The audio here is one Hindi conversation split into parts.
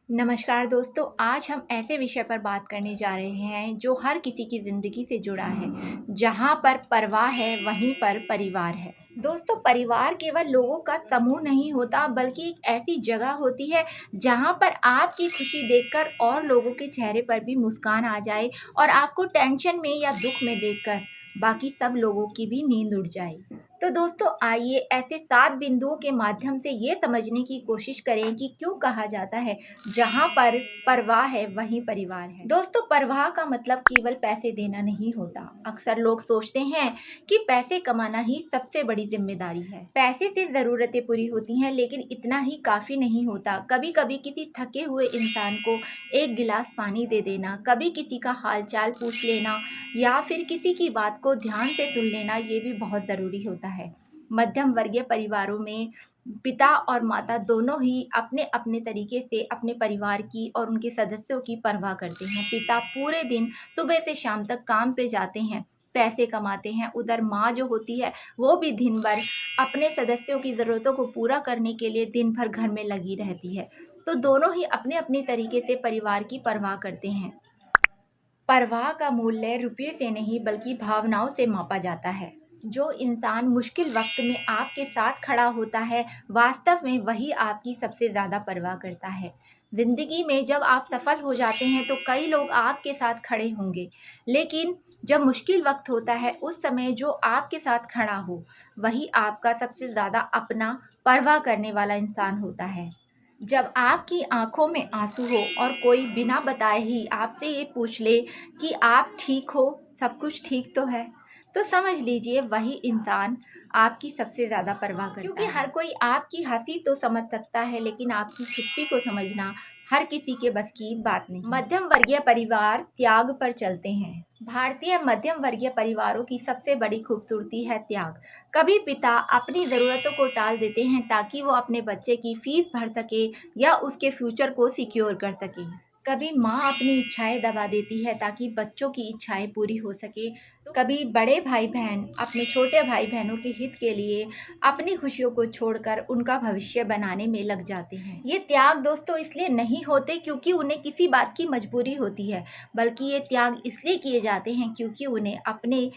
नमस्कार दोस्तों, आज हम ऐसे विषय पर बात करने जा रहे हैं जो हर किसी की ज़िंदगी से जुड़ा है। जहाँ पर परवाह है, वहीं पर परिवार है। दोस्तों, परिवार केवल लोगों का समूह नहीं होता, बल्कि एक ऐसी जगह होती है जहाँ पर आपकी खुशी देखकर और लोगों के चेहरे पर भी मुस्कान आ जाए और आपको टेंशन में या दुख में देखकर बाकी सब लोगों की भी नींद उड़ जाए। तो दोस्तों, आइए ऐसे 7 बिंदुओं के माध्यम से ये समझने की कोशिश करें कि क्यों कहा जाता है जहाँ पर परवाह है वहीं परिवार है। दोस्तों, परवाह का मतलब केवल पैसे देना नहीं होता। अक्सर लोग सोचते हैं कि पैसे कमाना ही सबसे बड़ी जिम्मेदारी है। पैसे से जरूरतें पूरी होती हैं, लेकिन इतना ही काफी नहीं होता। कभी कभी किसी थके हुए इंसान को एक गिलास पानी दे देना, कभी किसी का हालचाल पूछ लेना या फिर किसी की बात को ध्यान से सुन लेना, ये भी बहुत जरूरी होता है। मध्यम वर्गीय परिवारों में पिता और माता दोनों ही अपने अपने तरीके से अपने परिवार की और उनके सदस्यों की परवाह करते हैं। पिता पूरे दिन सुबह से शाम तक काम पे जाते हैं, पैसे कमाते हैं। उधर माँ जो होती है वो भी दिन भर अपने सदस्यों की ज़रूरतों को पूरा करने के लिए दिन भर घर में लगी रहती है। तो दोनों ही अपने अपने तरीके से परिवार की परवाह करते हैं। परवाह का मूल्य रुपये से नहीं बल्कि भावनाओं से मापा जाता है। जो इंसान मुश्किल वक्त में आपके साथ खड़ा होता है, वास्तव में वही आपकी सबसे ज़्यादा परवाह करता है। ज़िंदगी में जब आप सफल हो जाते हैं तो कई लोग आपके साथ खड़े होंगे, लेकिन जब मुश्किल वक्त होता है उस समय जो आपके साथ खड़ा हो, वही आपका सबसे ज़्यादा अपना परवाह करने वाला इंसान होता है। जब आपकी आँखों में आँसू हो और कोई बिना बताए ही आपसे ये पूछ ले कि आप ठीक हो, सब कुछ ठीक तो है, तो समझ लीजिए वही इंसान आपकी सबसे ज़्यादा परवाह करता है। क्योंकि हर कोई आपकी हँसी तो समझ सकता है, लेकिन आपकी चुप्पी को समझना हर किसी के बस की बात नहीं। मध्यम वर्गीय परिवार त्याग पर चलते हैं। भारतीय मध्यम वर्गीय परिवारों की सबसे बड़ी खूबसूरती है त्याग। कभी पिता अपनी ज़रूरतों को टाल देते हैं ताकि वो अपने बच्चे की फीस भर सके या उसके फ्यूचर को सिक्योर कर सके। कभी माँ अपनी इच्छाएं दबा देती है ताकि बच्चों की इच्छाएं पूरी हो सके। तो कभी बड़े भाई बहन अपने छोटे भाई बहनों के हित के लिए अपनी खुशियों को छोड़कर उनका भविष्य बनाने में लग जाते हैं। ये त्याग दोस्तों इसलिए नहीं होते क्योंकि उन्हें किसी बात की मजबूरी होती है, बल्कि ये त्याग इसलिए किए जाते हैं क्योंकि उन्हें अपने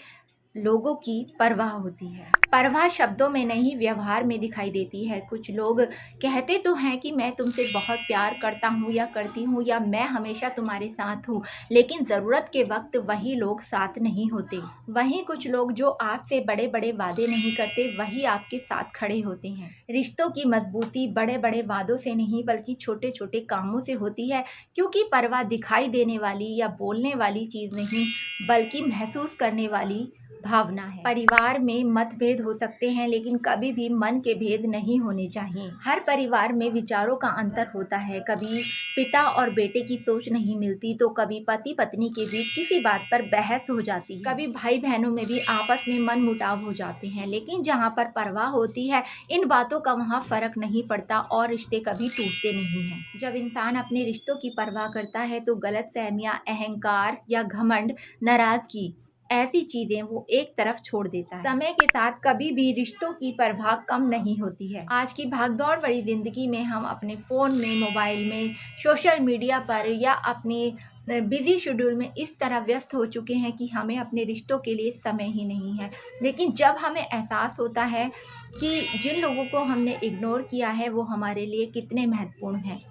लोगों की परवाह होती है। परवाह शब्दों में नहीं, व्यवहार में दिखाई देती है। कुछ लोग कहते तो हैं कि मैं तुमसे बहुत प्यार करता हूँ या करती हूँ या मैं हमेशा तुम्हारे साथ हूँ, लेकिन ज़रूरत के वक्त वही लोग साथ नहीं होते। वहीं कुछ लोग जो आपसे बड़े बड़े वादे नहीं करते, वही आपके साथ खड़े होते हैं। रिश्तों की मजबूती बड़े बड़े वादों से नहीं बल्कि छोटे छोटे कामों से होती है, क्योंकि परवाह दिखाई देने वाली या बोलने वाली चीज़ नहीं, बल्कि महसूस करने वाली भावना है। परिवार में मतभेद हो सकते हैं, लेकिन कभी भी मन के भेद नहीं होने चाहिए। हर परिवार में विचारों का अंतर होता है। कभी पिता और बेटे की सोच नहीं मिलती, तो कभी पति पत्नी के बीच किसी बात पर बहस हो जाती है। कभी भाई बहनों में भी आपस में मन मुटाव हो जाते हैं, लेकिन जहाँ पर परवाह होती है, इन बातों का वहाँ फर्क नहीं पड़ता और रिश्ते कभी टूटते नहीं हैं। जब इंसान अपने रिश्तों की परवाह करता है तो गलतफहमियां, अहंकार या घमंड, नाराजगी, ऐसी चीजें वो एक तरफ छोड़ देता है। समय के साथ कभी भी रिश्तों की परवाह कम नहीं होती है। आज की भागदौड़ भरी जिंदगी में हम अपने फोन में, मोबाइल में, सोशल मीडिया पर या अपने बिजी शेड्यूल में इस तरह व्यस्त हो चुके हैं कि हमें अपने रिश्तों के लिए समय ही नहीं है। लेकिन जब हमें एहसास होता है कि जिन लोगों को हमने इग्नोर किया है वो हमारे लिए कितने महत्वपूर्ण हैं,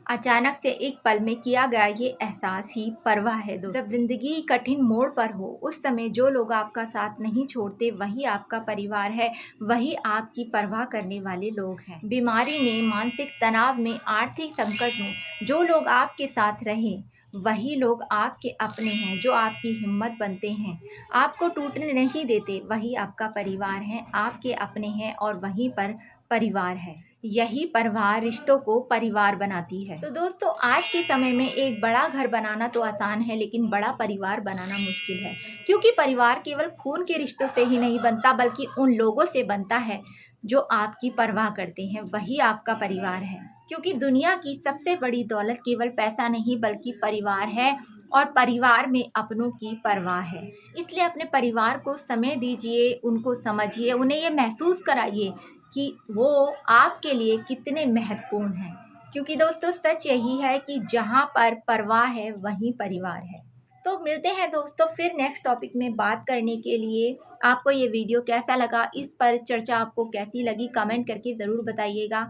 अचानक से एक पल में किया गया ये एहसास ही परवाह है। दोस्तों, जब जिंदगी कठिन मोड़ पर हो, उस समय जो लोग आपका साथ नहीं छोड़ते, वही आपका परिवार है, वही आपकी परवाह करने वाले लोग हैं। बीमारी में, मानसिक तनाव में, आर्थिक संकट में जो लोग आपके साथ रहे, वही लोग आपके अपने हैं, जो आपकी हिम्मत बनते हैं, आपको टूटने नहीं देते, वही आपका परिवार है, आपके अपने हैं और वहीं पर परिवार है। यही परिवार रिश्तों को परिवार बनाती है। तो दोस्तों, आज के समय में एक बड़ा घर बनाना तो आसान है, लेकिन बड़ा परिवार बनाना मुश्किल है, क्योंकि परिवार केवल खून के रिश्तों से ही नहीं बनता, बल्कि उन लोगों से बनता है जो आपकी परवाह करते हैं, वही आपका परिवार है। क्योंकि दुनिया की सबसे बड़ी दौलत केवल पैसा नहीं बल्कि परिवार है, और परिवार में अपनों की परवाह है। इसलिए अपने परिवार को समय दीजिए, उनको समझिए, उन्हें ये महसूस कराइए कि वो आपके लिए कितने महत्वपूर्ण हैं। क्योंकि दोस्तों सच यही है कि जहाँ पर परवाह है वहीं परिवार है। तो मिलते हैं दोस्तों फिर नेक्स्ट टॉपिक में बात करने के लिए। आपको ये वीडियो कैसा लगा, इस पर चर्चा आपको कैसी लगी, कमेंट करके ज़रूर बताइएगा।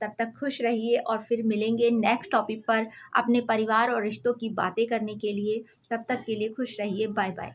तब तक खुश रहिए और फिर मिलेंगे नेक्स्ट टॉपिक पर अपने परिवार और रिश्तों की बातें करने के लिए। तब तक के लिए खुश रहिए। Bye bye.